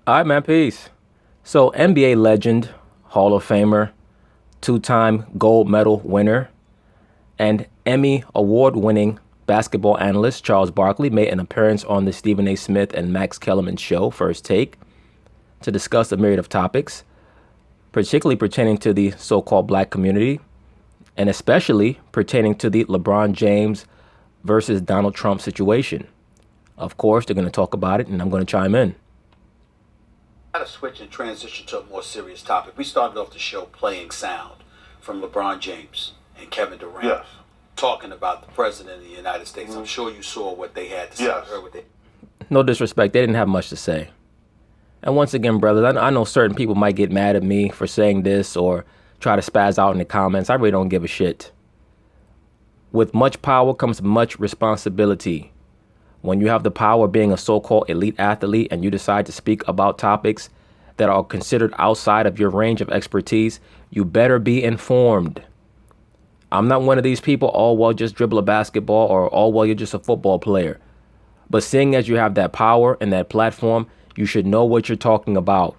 All right, man, peace. So, NBA legend, Hall of Famer, two-time gold medal winner, and Emmy award-winning basketball analyst Charles Barkley made an appearance on the Stephen A. Smith and Max Kellerman show, First Take, to discuss a myriad of topics, particularly pertaining to the so-called black community, and especially pertaining to the LeBron James versus Donald Trump situation. Of course, they're going to talk about it, and I'm going to chime in. To switch and transition to a more serious topic. We started off the show playing sound from LeBron James and Kevin Durant. Yes. Talking about the president of the United States. I'm sure you saw what they had to say. Yes. Heard what they... No disrespect, they didn't have much to say. And once again, brothers, I know certain people might get mad at me for saying this or try to spaz out in the comments. I really don't give a shit. With much power comes much responsibility. When you have the power of being a so-called elite athlete and you decide to speak about topics that are considered outside of your range of expertise, you better be informed. I'm not one of these people, oh, well, just dribble a basketball, or, oh, well, you're just a football player. But seeing as you have that power and that platform, you should know what you're talking about.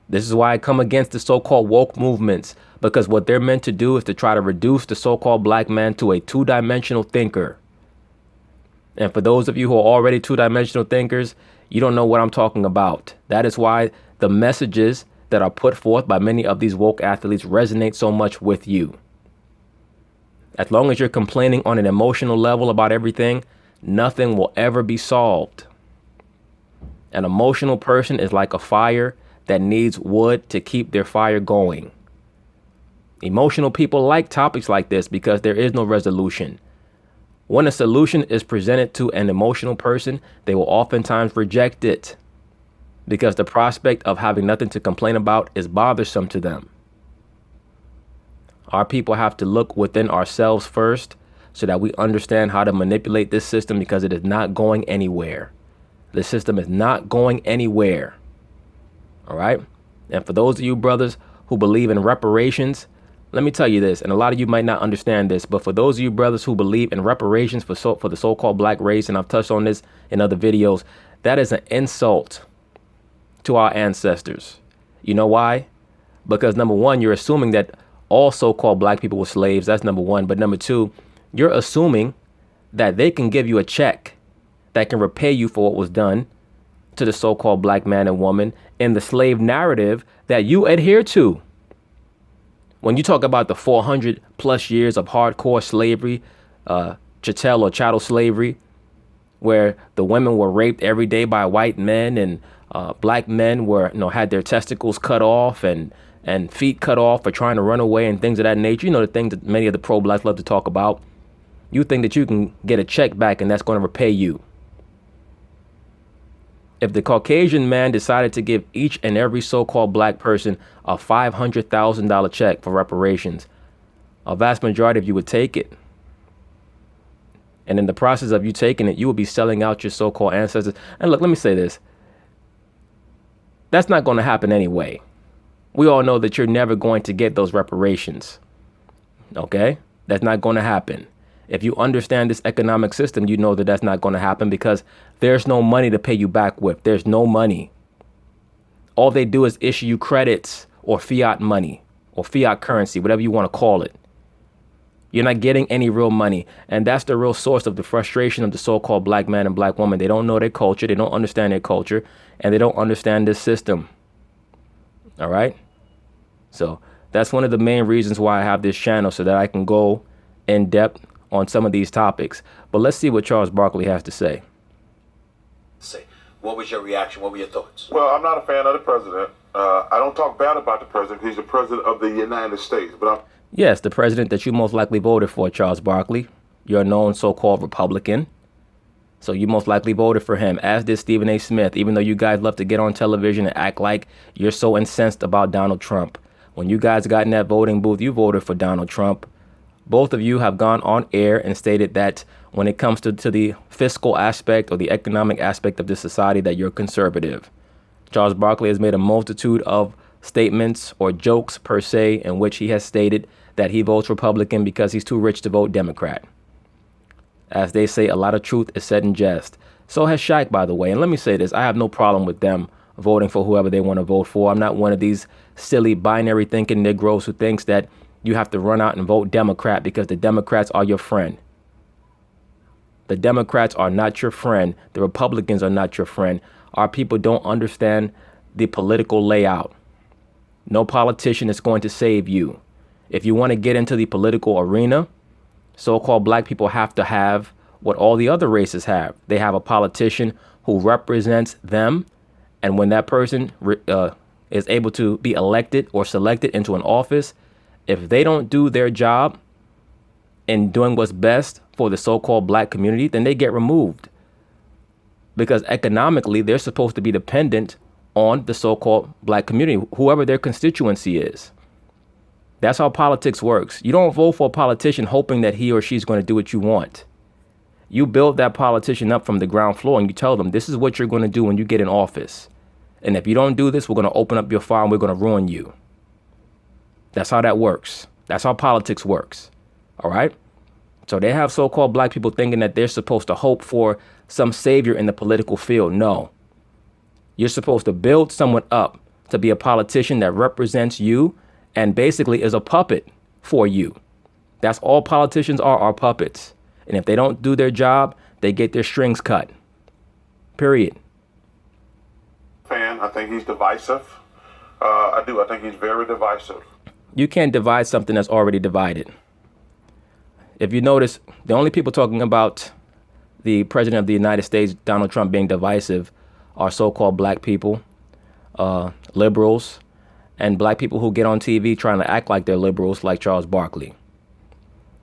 This is why I come against the so-called woke movements, because what they're meant to do is to try to reduce the so-called black man to a two-dimensional thinker. And for those of you who are already two-dimensional thinkers, you don't know what I'm talking about. That is why the messages that are put forth by many of these woke athletes resonate so much with you. As long as you're complaining on an emotional level about everything, nothing will ever be solved. An emotional person is like a fire that needs wood to keep their fire going. Emotional people like topics like this because there is no resolution. When a solution is presented to an emotional person, they will oftentimes reject it because the prospect of having nothing to complain about is bothersome to them. Our people have to look within ourselves first so that we understand how to manipulate this system, because it is not going anywhere. The system is not going anywhere. All right. And for those of you brothers who believe in reparations, let me tell you this, and a lot of you might not understand this, but for those of you brothers who believe in reparations for the so-called black race, and I've touched on this in other videos, that is an insult to our ancestors. You know why? Because number one, you're assuming that all so-called black people were slaves. That's number one. But number two, you're assuming that they can give you a check that can repay you for what was done to the so-called black man and woman in the slave narrative that you adhere to. When you talk about the 400 plus years of hardcore slavery, chattel or chattel slavery, where the women were raped every day by white men, and black men were, had their testicles cut off and feet cut off for trying to run away and things of that nature. You know, the things that many of the pro-blacks love to talk about. You think that you can get a check back and that's going to repay you. If the Caucasian man decided to give each and every so-called black person a $500,000 check for reparations, a vast majority of you would take it. And in the process of you taking it, you will be selling out your so-called ancestors. And look, let me say this. That's not going to happen anyway. We all know that you're never going to get those reparations. Okay? That's not going to happen. If you understand this economic system, you know that that's not going to happen because there's no money to pay you back with. There's no money. All they do is issue you credits or fiat money or fiat currency, whatever you want to call it. You're not getting any real money. And that's the real source of the frustration of the so-called black man and black woman. They don't know their culture. They don't understand their culture. And they don't understand this system. All right? So that's one of the main reasons why I have this channel, so that I can go in depth on some of these topics. But let's see what Charles Barkley has to say. What was your reaction? What were your thoughts? Well, I'm not a fan of the president. I don't talk bad about the president. He's the president of the United States. But yes, the president that you most likely voted for, Charles Barkley. You're a known so-called Republican. So you most likely voted for him, as did Stephen A. Smith, even though you guys love to get on television and act like you're so incensed about Donald Trump. When you guys got in that voting booth, you voted for Donald Trump. Both of you have gone on air and stated that when it comes to the fiscal aspect or the economic aspect of this society, that you're conservative. Charles Barkley has made a multitude of statements or jokes per se in which he has stated that he votes Republican because he's too rich to vote Democrat. As they say, a lot of truth is said in jest. So has Shaq, by the way. And let me say this, I have no problem with them voting for whoever they want to vote for. I'm not one of these silly binary thinking Negroes who thinks that you have to run out and vote Democrat because the Democrats are your friend. The Democrats are not your friend. The Republicans are not your friend. Our people don't understand the political layout. No politician is going to save you. If you want to get into the political arena, so-called black people have to have what all the other races have. They have a politician who represents them. And when that person is able to be elected or selected into an office, if they don't do their job in doing what's best for the so-called black community, then they get removed. Because economically, they're supposed to be dependent on the so-called black community, whoever their constituency is. That's how politics works. You don't vote for a politician hoping that he or she's going to do what you want. You build that politician up from the ground floor and you tell them, this is what you're going to do when you get in office. And if you don't do this, we're going to open up your file and we're going to ruin you. That's how that works. That's how politics works. All right. So they have so-called black people thinking that they're supposed to hope for some savior in the political field. No. You're supposed to build someone up to be a politician that represents you and basically is a puppet for you. That's all politicians are puppets. And if they don't do their job, they get their strings cut. Period. I think he's divisive. I do. I think he's very divisive. You can't divide something that's already divided. If you notice, the only people talking about the president of the United States, Donald Trump, being divisive are so-called black people, liberals, and black people who get on TV trying to act like they're liberals, like Charles Barkley.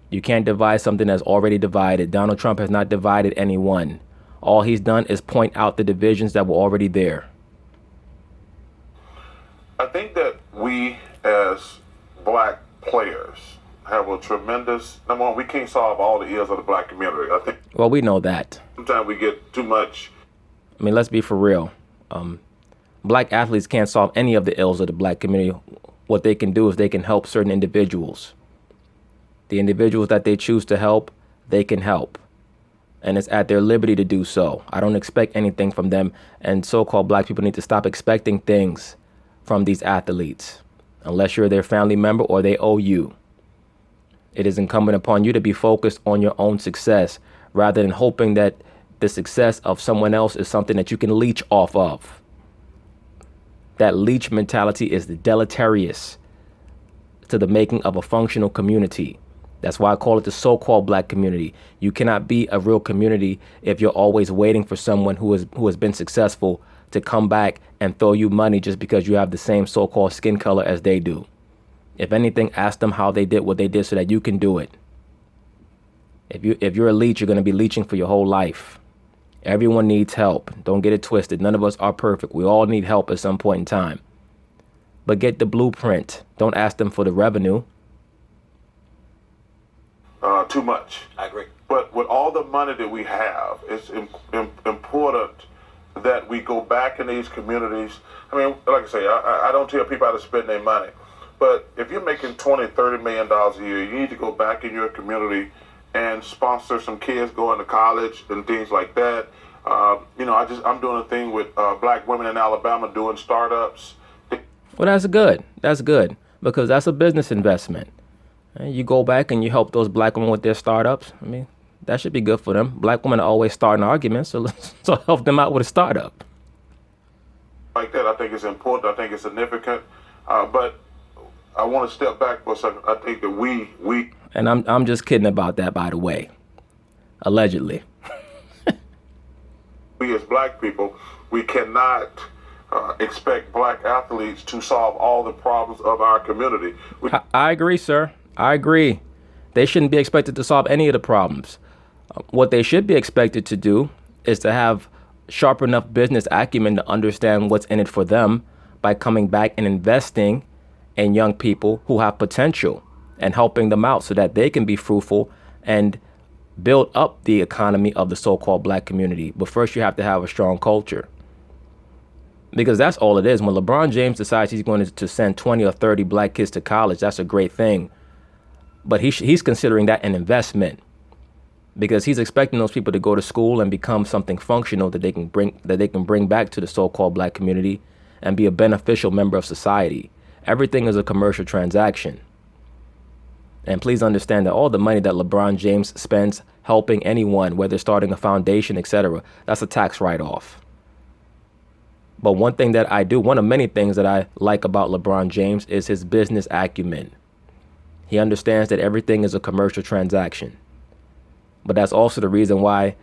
You can't divide something that's already divided. Donald Trump has not divided anyone. All he's done is point out the divisions that were already there. I think that we as black players have a tremendous, number one, we can't solve all the ills of the black community. I think. Well, we know that. Sometimes we get too much. I mean, let's be for real. Black athletes can't solve any of the ills of the black community. What they can do is they can help certain individuals. The individuals that they choose to help, they can help. And it's at their liberty to do so. I don't expect anything from them. And so-called black people need to stop expecting things from these athletes, unless you're their family member or they owe you. It is incumbent upon you to be focused on your own success rather than hoping that the success of someone else is something that you can leech off of. That leech mentality is deleterious to the making of a functional community. That's why I call it the so-called black community. You cannot be a real community if you're always waiting for someone who has been successful to come back and throw you money just because you have the same so-called skin color as they do. If anything, ask them how they did what they did so that you can do it. If you're a leech, you're going to be leeching for your whole life. Everyone needs help. Don't get it twisted. None of us are perfect. We all need help at some point in time. But get the blueprint. Don't ask them for the revenue. Too much. I agree. But with all the money that we have, it's important that we go back in these communities. I mean, like I say, I don't tell people how to spend their money. But if you're making $20, $30 million a year, you need to go back in your community and sponsor some kids going to college and things like that. I'm doing a thing with black women in Alabama doing startups. Well, that's good. That's good because that's a business investment. And you go back and you help those black women with their startups. I mean, that should be good for them. Black women are always starting arguments, so help them out with a startup. Like that, I think it's important. I think it's significant. But I want to step back for a second. I think that we and I'm just kidding about that, by the way. Allegedly. We as black people, we cannot expect black athletes to solve all the problems of our community. I agree, sir. I agree. They shouldn't be expected to solve any of the problems. What they should be expected to do is to have sharp enough business acumen to understand what's in it for them by coming back and investing in young people who have potential and helping them out so that they can be fruitful and build up the economy of the so-called black community. But first you have to have a strong culture. Because that's all it is. When LeBron James decides he's going to send 20 or 30 black kids to college, that's a great thing. But he's considering that an investment. because he's expecting those people to go to school and become something functional that they can bring back to the so-called black community and be a beneficial member of society. Everything is a commercial transaction. And please understand that all the money that LeBron James spends helping anyone, whether starting a foundation, etc., that's a tax write-off. But one of many things that I like about LeBron James is his business acumen. He understands that everything is a commercial transaction. But that's also the reason why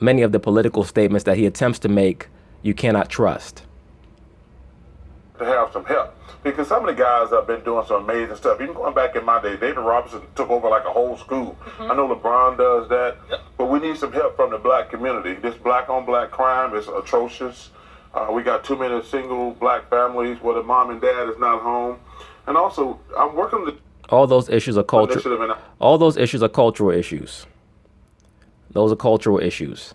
many of the political statements that he attempts to make, you cannot trust. To have some help. Because some of the guys have been doing some amazing stuff. Even going back in my day, David Robinson took over like a whole school. I know LeBron does that. But we need some help from the black community. This black on black crime is atrocious. We got too many single black families where the mom and dad is not home. And also, I'm working with all those issues are all those issues are cultural issues. Those are cultural issues.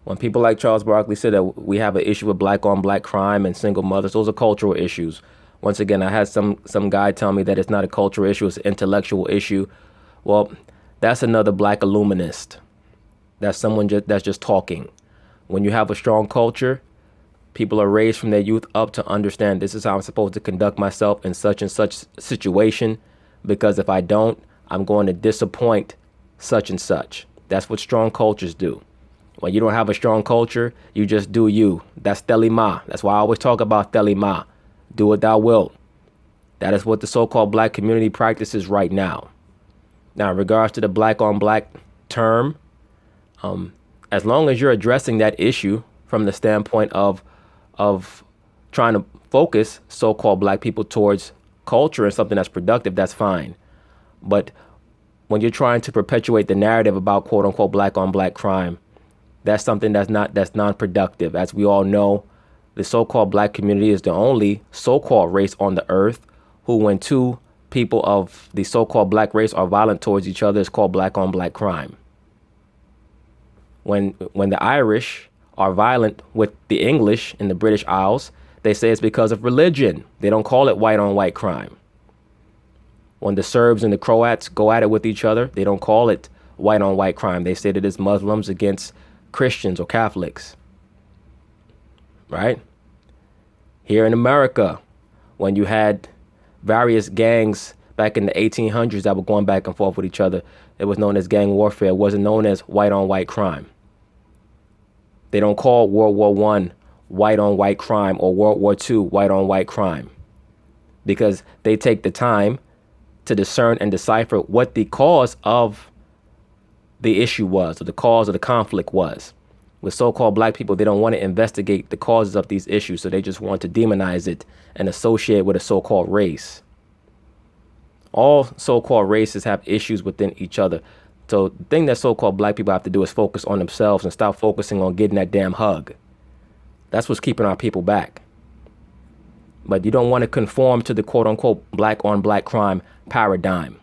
When people like Charles Barkley said that we have an issue with black on black crime and single mothers, those are cultural issues. Once again, I had some guy tell me that it's not a cultural issue, it's an intellectual issue. Well, that's another black illuminist. That's someone that's just talking. When you have a strong culture, people are raised from their youth up to understand this is how I'm supposed to conduct myself in such and such situation, because if I don't, I'm going to disappoint such and such. That's what strong cultures do. When you don't have a strong culture, you just do you. That's telima. That's why I always talk about telima. Do what thou wilt. That is what the so-called black community practices right now. Now, in regards to the black on black term, as long as you're addressing that issue from the standpoint of trying to focus so-called black people towards culture and something that's productive, that's fine. But when you're trying to perpetuate the narrative about quote unquote black on black crime, that's something that's non-productive. As we all know, the so-called black community is the only so-called race on the earth who, when two people of the so-called black race are violent towards each other, is called black on black crime. When the Irish are violent with the English in the British Isles, they say it's because of religion. They don't call it white on white crime. When the Serbs and the Croats go at it with each other, they don't call it white on white crime. They say that it's Muslims against Christians or Catholics. Right? Here in America, when you had various gangs back in the 1800s that were going back and forth with each other, it was known as gang warfare. It wasn't known as white on white crime. They don't call World War I white on white crime or World War II white on white crime, because they take the time to discern and decipher what the cause of the issue was, or the cause of the conflict was. With so-called black people, they don't want to investigate the causes of these issues, so they just want to demonize it and associate with a so-called race. All so-called races have issues within each other. So the thing that so-called black people have to do is focus on themselves and stop focusing on getting that damn hug. That's what's keeping our people back. But you don't want to conform to the quote-unquote black on black crime paradigm.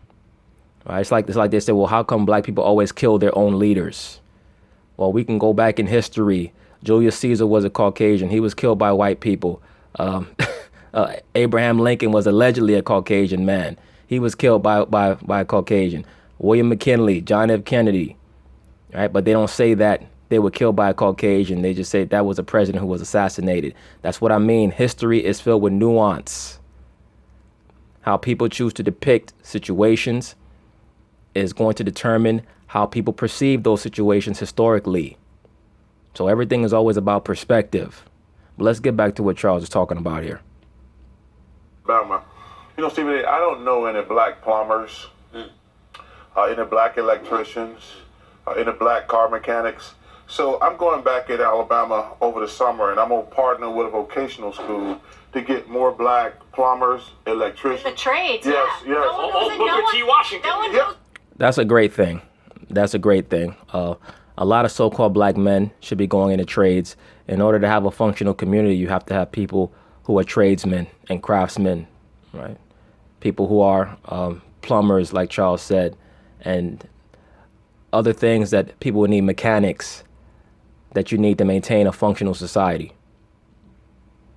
Right? It's like they say, well, how come black people always kill their own leaders? Well, we can go back in history. Julius Caesar was a Caucasian. He was killed by white people. Abraham Lincoln was allegedly a Caucasian man. He was killed by a Caucasian. William McKinley, John F. Kennedy. Right? But they don't say that they were killed by a Caucasian. They just say that was a president who was assassinated. That's what I mean. History is filled with nuance. How people choose to depict situations is going to determine how people perceive those situations historically. So everything is always about perspective. But let's get back to what Charles is talking about here. You know, Stephen, I don't know any black plumbers, any black electricians, any black car mechanics. So I'm going back in Alabama over the summer, and I'm going to partner with a vocational school to get more black plumbers, electricians. The trades, yes, yeah. yes. Booker T. Washington. No one knows. That's a great thing. That's a great thing. A lot of so-called black men should be going into trades. In order to have a functional community, you have to have people who are tradesmen and craftsmen, right? People who are plumbers, like Charles said, and other things that people would need, mechanics, that you need to maintain a functional society.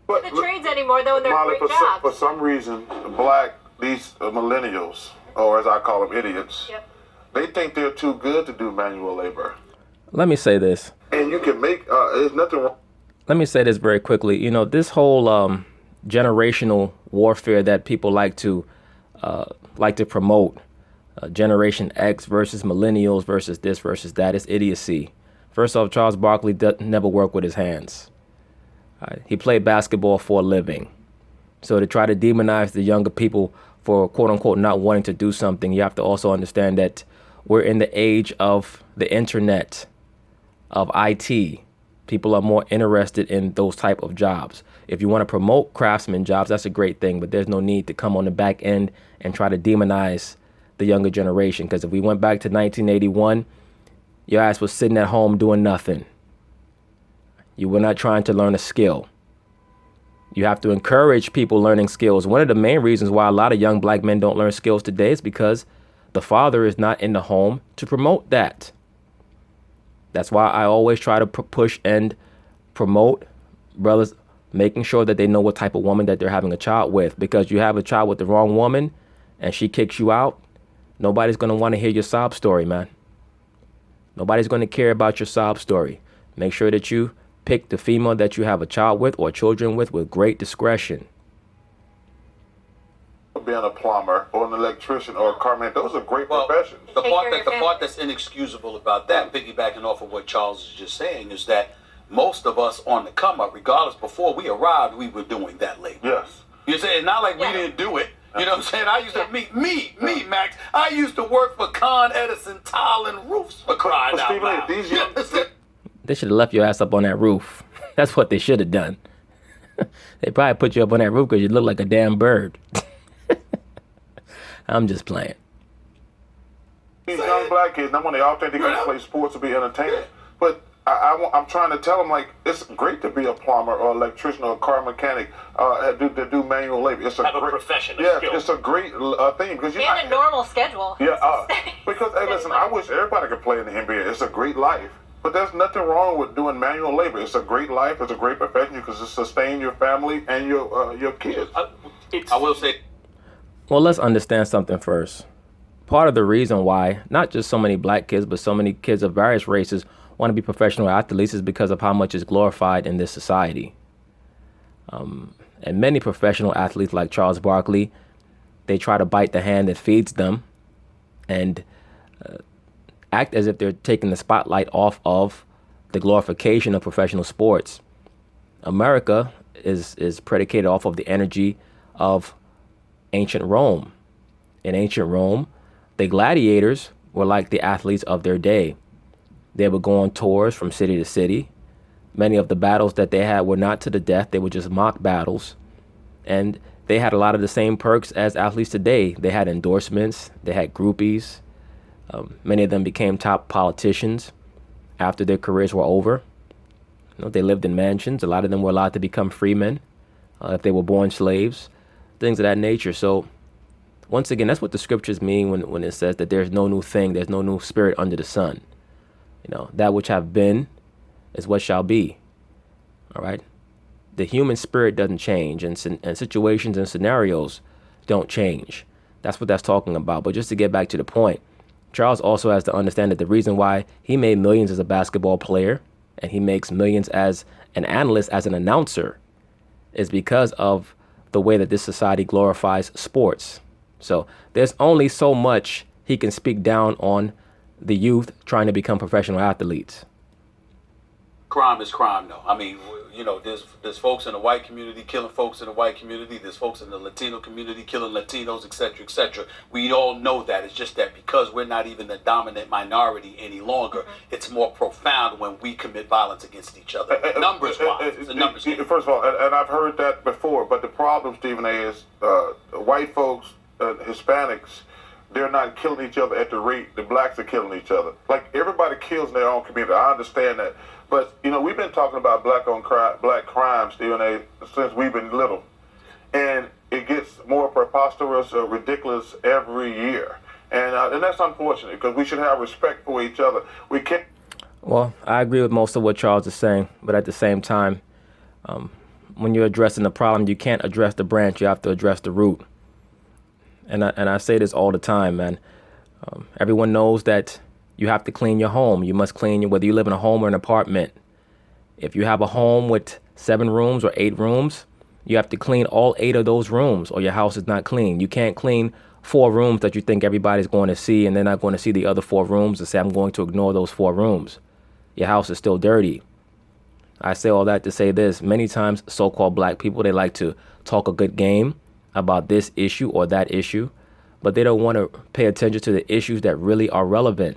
But the trades anymore, though, they're Molly, great jobs. for some reason, these millennials, or as I call them, idiots, Yep. They think they're too good to do manual labor. Let me say this. And you can make, there's nothing wrong. Let me say this very quickly. You know, this whole generational warfare that people like to promote, Generation X versus millennials versus this versus that, is idiocy. First off, Charles Barkley never worked with his hands. He played basketball for a living. So to try to demonize the younger people for quote unquote not wanting to do something, you have to also understand that we're in the age of the internet, of IT. People are more interested in those type of jobs. If you want to promote craftsman jobs, that's a great thing, but there's no need to come on the back end and try to demonize the younger generation. Because if we went back to 1981, your ass was sitting at home doing nothing. You were not trying to learn a skill. You have to encourage people learning skills. One of the main reasons why a lot of young black men don't learn skills today is because the father is not in the home to promote that. That's why I always try to push and promote brothers making sure that they know what type of woman that they're having a child with. Because you have a child with the wrong woman and she kicks you out, nobody's going to want to hear your sob story, man. Nobody's going to care about your sob story. Make sure that you pick the female that you have a child with or children with great discretion. Being a plumber or an electrician or a carman, those are great professions. The part that's inexcusable about that, piggybacking off of what Charles is just saying, is that most of us on the come up, regardless, before we arrived, we were doing that labor. Yes. You say it's not like we didn't do it. You know what I'm saying? I used to me, Max. I used to work for Con Edison tiling roofs for crying out loud. These young, They should have left your ass up on that roof. That's what they should have done. They probably put you up on that roof because you look like a damn bird. I'm just playing. These young black kids, not when they all think they're going to play sports to be entertained. But I'm trying to tell them, like, it's great to be a plumber or electrician or a car mechanic to do manual labor. It's a profession. Yeah, it's a great thing because a normal schedule. Yeah, because hey, listen, I wish everybody could play in the NBA. It's a great life. But there's nothing wrong with doing manual labor. It's a great life. It's a great profession. You can sustain your family and your kids. I will say. Well, let's understand something first. Part of the reason why not just so many black kids, but so many kids of various races want to be professional athletes is because of how much is glorified in this society. And many professional athletes like Charles Barkley, they try to bite the hand that feeds them and act as if they're taking the spotlight off of the glorification of professional sports. America is predicated off of the energy of ancient Rome. In ancient Rome, the gladiators were like the athletes of their day. They would go on tours from city to city. Many of the battles that they had were not to the death. They were just mock battles. And they had a lot of the same perks as athletes today. They had endorsements. They had groupies. Many of them became top politicians after their careers were over. You know, they lived in mansions. A lot of them were allowed to become freemen if they were born slaves, things of that nature. So once again, that's what the scriptures mean when it says that there's no new thing, there's no new spirit under the sun. You know, that which have been is what shall be. All right. The human spirit doesn't change, and situations and scenarios don't change. That's what that's talking about. But just to get back to the point, Charles also has to understand that the reason why he made millions as a basketball player and he makes millions as an analyst, as an announcer, is because of the way that this society glorifies sports. So there's only so much he can speak down on the youth trying to become professional athletes. Crime is crime, though. I mean, you know, there's folks in the white community killing folks in the white community. There's folks in the Latino community killing Latinos, et cetera, et cetera. We all know that. It's just that because we're not even the dominant minority any longer, it's more profound when we commit violence against each other. Numbers-wise, it's a numbers game. First of all, and I've heard that before, but the problem, Stephen A., is white folks, Hispanics, they're not killing each other at the rate the blacks are killing each other. Like, everybody kills in their own community. I understand that. But, you know, we've been talking about black crime, Stephen A., since we've been little. And it gets more preposterous or ridiculous every year. And that's unfortunate because we should have respect for each other. We can't. Well, I agree with most of what Charles is saying. But at the same time, when you're addressing the problem, you can't address the branch. You have to address the root. And I say this all the time, man. Everyone knows that you have to clean your home. You must clean whether you live in a home or an apartment. If you have a home with 7 rooms or 8 rooms, you have to clean all 8 of those rooms or your house is not clean. You can't clean 4 rooms that you think everybody's going to see and they're not going to see the other 4 rooms and say, I'm going to ignore those 4 rooms. Your house is still dirty. I say all that to say this. Many times, so-called black people, they like to talk a good game about this issue or that issue, but they don't want to pay attention to the issues that really are relevant.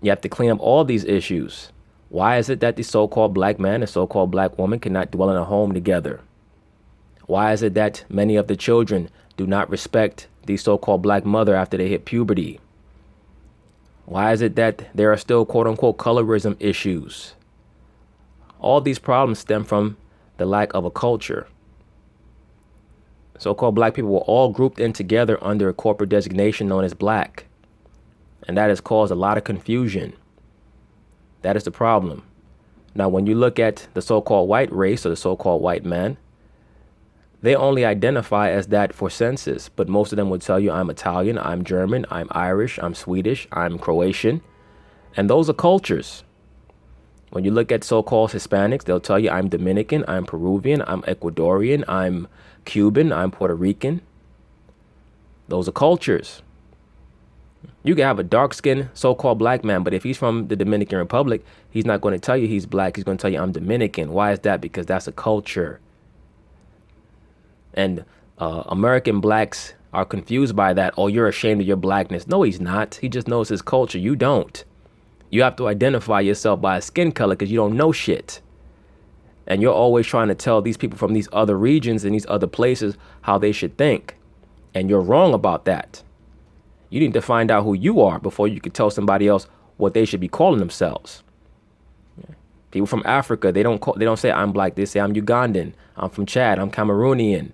You have to clean up all these issues. Why is it that the so-called black man and so-called black woman cannot dwell in a home together? Why is it that many of the children do not respect the so-called black mother after they hit puberty? Why is it that there are still quote-unquote colorism issues? All these problems stem from the lack of a culture. So-called black people were all grouped in together under a corporate designation known as black. And that has caused a lot of confusion. That is the problem. Now, when you look at the so-called white race or the so-called white man, they only identify as that for census, but most of them would tell you, I'm Italian, I'm German, I'm Irish, I'm Swedish, I'm Croatian. And those are cultures. When you look at so-called Hispanics, they'll tell you, I'm Dominican, I'm Peruvian, I'm Ecuadorian, I'm Cuban, I'm Puerto Rican. Those are cultures. You can have a dark-skinned so-called black man, but if he's from the Dominican Republic, he's not going to tell you he's black. He's going to tell you, I'm Dominican. Why is that? Because that's a culture. And American blacks are confused by that. Oh, you're ashamed of your blackness. No, he's not. He just knows his culture. You don't. You have to identify yourself by a skin color because you don't know shit. And you're always trying to tell these people from these other regions and these other places how they should think. And you're wrong about that. You need to find out who you are before you can tell somebody else what they should be calling themselves. People from Africa, they don't say I'm black. They say I'm Ugandan. I'm from Chad. I'm Cameroonian.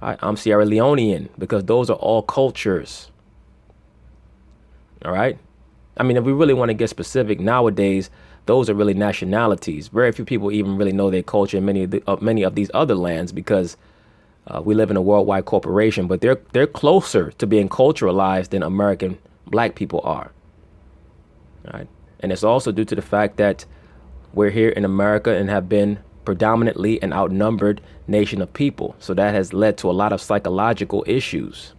I'm Sierra Leonean, because those are all cultures. All right. I mean, if we really want to get specific nowadays, those are really nationalities. Very few people even really know their culture in many of these other lands because we live in a worldwide corporation, but they're closer to being culturalized than American black people are. All right. And it's also due to the fact that we're here in America and have been predominantly an outnumbered nation of people. So that has led to a lot of psychological issues.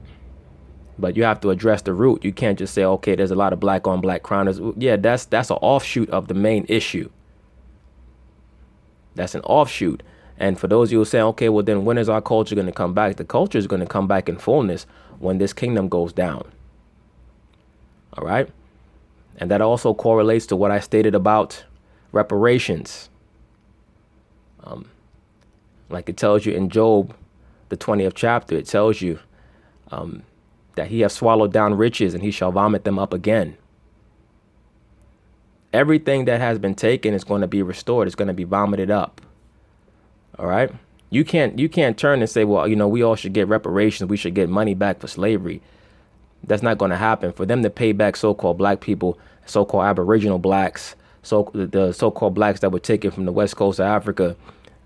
But you have to address the root. You can't just say, okay, there's a lot of black on black crime. Yeah, that's an offshoot of the main issue. That's an offshoot. And for those of you who say, okay, well, then when is our culture going to come back? The culture is going to come back in fullness when this kingdom goes down. All right. And that also correlates to what I stated about reparations. Like it tells you in Job, the 20th chapter, it tells you that he has swallowed down riches and he shall vomit them up again. Everything that has been taken is going to be restored. It's going to be vomited up. All right. You can't turn and say, well, we all should get reparations. We should get money back for slavery. That's not going to happen. For them to pay back so-called black people, so-called Aboriginal blacks, the so-called blacks that were taken from the west coast of Africa,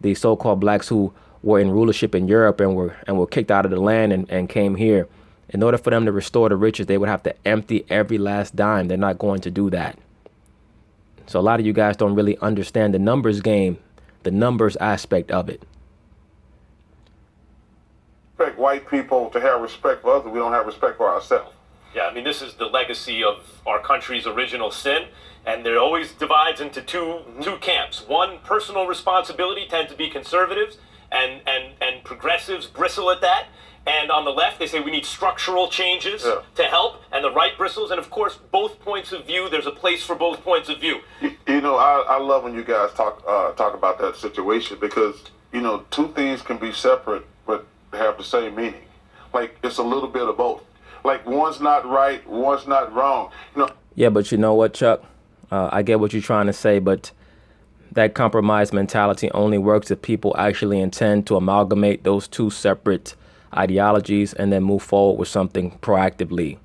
the so-called blacks who were in rulership in Europe and were kicked out of the land and came here. In order for them to restore the riches, they would have to empty every last dime. They're not going to do that. So a lot of you guys don't really understand the numbers game, the numbers aspect of it. Expect white people to have respect for others. We don't have respect for ourselves. Yeah, I mean, this is the legacy of our country's original sin, and there always divides into two camps. One, personal responsibility, tend to be conservatives, and progressives bristle at that. And on the left, they say we need structural changes to help, and the right bristles. And of course, both points of view, there's a place for both points of view. I love when you guys talk about that situation because, two things can be separate but have the same meaning. Like, it's a little bit of both. Like, one's not right, one's not wrong. Yeah, but you know what, Chuck? I get what you're trying to say, but that compromise mentality only works if people actually intend to amalgamate those two separate ideologies and then move forward with something proactively.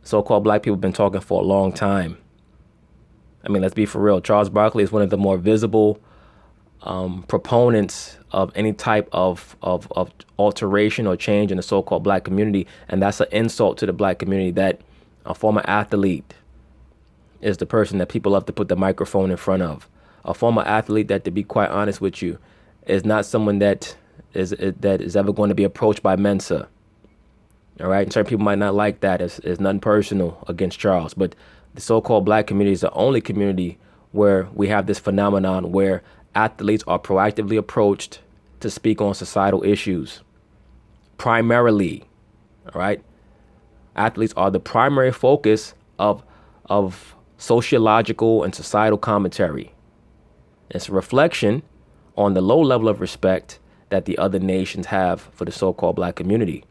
So-called black people have been talking for a long time. I mean, let's be for real. Charles Barkley is one of the more visible proponents of any type of alteration or change in the so-called black community. And that's an insult to the black community that A former athlete is the person that people love to put the microphone in front of. A former athlete that, to be quite honest with you, is not someone that is ever going to be approached by Mensa. All right, and certain people might not like that. It's nothing personal against Charles, but the so-called black community is the only community where we have this phenomenon where athletes are proactively approached to speak on societal issues. Primarily, all right? Athletes are the primary focus of sociological and societal commentary. It's a reflection on the low level of respect that the other nations have for the so-called black community.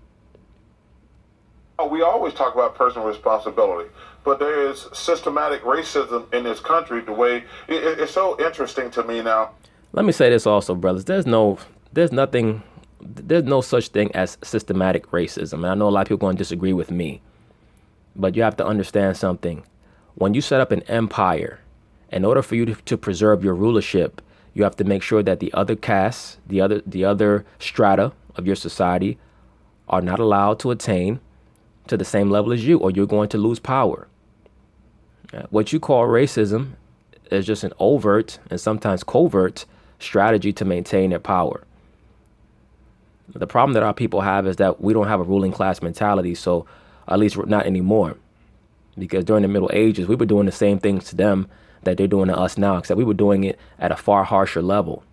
We always talk about personal responsibility, but there is systematic racism in this country. The way it's so interesting to me now. Let me say this also, brothers. There's no such thing as systematic racism. And I know a lot of people are going to disagree with me, but you have to understand something. When you set up an empire, in order for you to preserve your rulership, you have to make sure that the other castes, the other strata of your society are not allowed to attain to the same level as you, or you're going to lose power. What you call racism is just an overt and sometimes covert strategy to maintain their power. The problem that our people have is that we don't have a ruling class mentality, so at least not anymore. Because during the Middle Ages, we were doing the same things to them that they're doing to us now, except we were doing it at a far harsher level.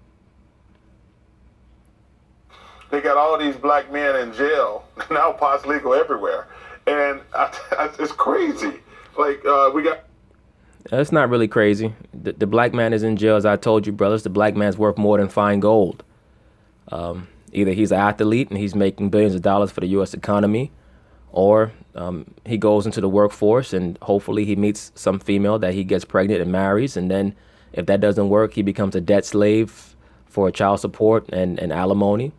They got all these black men in jail, now pot's legal everywhere. And it's crazy. Like, we got... It's not really crazy. The black man is in jail, as I told you, brothers. The black man's worth more than fine gold. Either he's an athlete and he's making billions of dollars for the U.S. economy, or he goes into the workforce and hopefully he meets some female that he gets pregnant and marries. And then if that doesn't work, he becomes a debt slave for child support and alimony.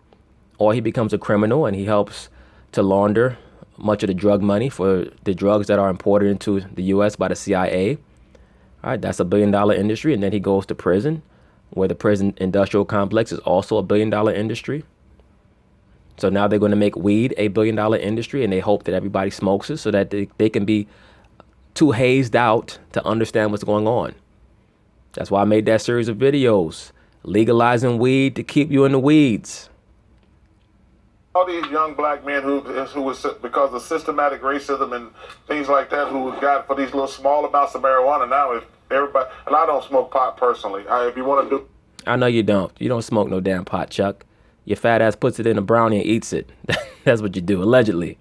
Or he becomes a criminal and he helps to launder much of the drug money for the drugs that are imported into the U.S. by the CIA. All right, that's $1 billion industry. And then he goes to prison, where the prison industrial complex is also a $1 billion industry. So now they're going to make weed a $1 billion industry, and they hope that everybody smokes it so that they can be too hazed out to understand what's going on. That's why I made that series of videos, legalizing weed to keep you in the weeds. All these young black men who was, because of systematic racism and things like that, who got for these little small amounts of marijuana. Now, if everybody, and I don't smoke pot personally. If you want to do, I know you don't. You don't smoke no damn pot, Chuck. Your fat ass puts it in a brownie and eats it. That's what you do, allegedly.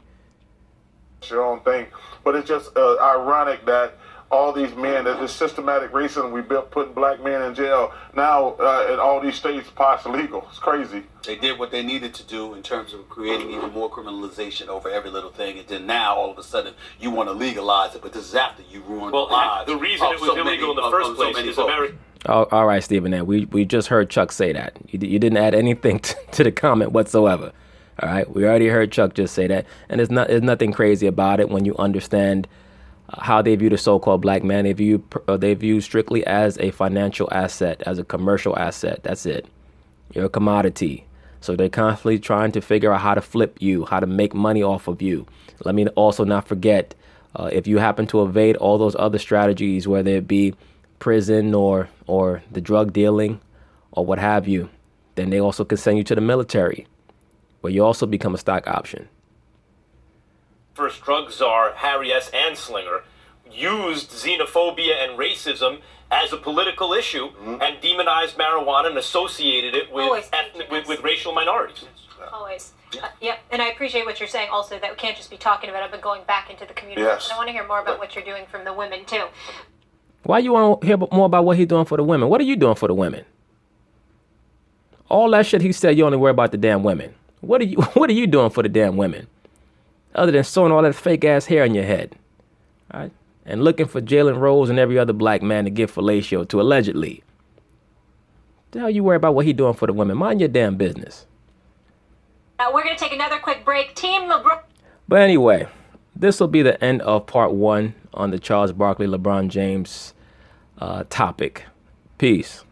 It's your own thing, but it's just ironic that all these men, there's this systematic racism we built, putting black men in jail. Now, in all these states, pot's illegal. It's crazy. They did what they needed to do in terms of creating even more criminalization over every little thing, and then now all of a sudden you want to legalize it, but this is after you ruined the lives. The reason it was illegal in the first place is America. Oh, all right, Stephen A. We just heard Chuck say that. You didn't add anything to the comment whatsoever. All right, we already heard Chuck just say that, and there's nothing crazy about it when you understand how they view the so-called black man. They view strictly as a financial asset, as a commercial asset. That's it. You're a commodity. So they're constantly trying to figure out how to flip you, how to make money off of you. Let me also not forget, if you happen to evade all those other strategies, whether it be prison or the drug dealing or what have you, then they also can send you to the military, where you also become a stock option. First drug czar Harry S. Anslinger used xenophobia and racism as a political issue and demonized marijuana and associated it with racial minorities. Always. Yep, and I appreciate what you're saying also, that we can't just be talking about it, but going back into the community. Yes. And I want to hear more about what you're doing from the women, too. Why you want to hear more about what he's doing for the women? What are you doing for the women? All that shit he said, you only worry about the damn women. What are you doing for the damn women? Other than sewing all that fake ass hair in your head, all right? And looking for Jalen Rose and every other black man to give fellatio to, allegedly. The hell you worry about what he doing for the women? Mind your damn business. We're going to take another quick break. Team LeBron. But anyway, this will be the end of part 1 on the Charles Barkley, LeBron James topic. Peace.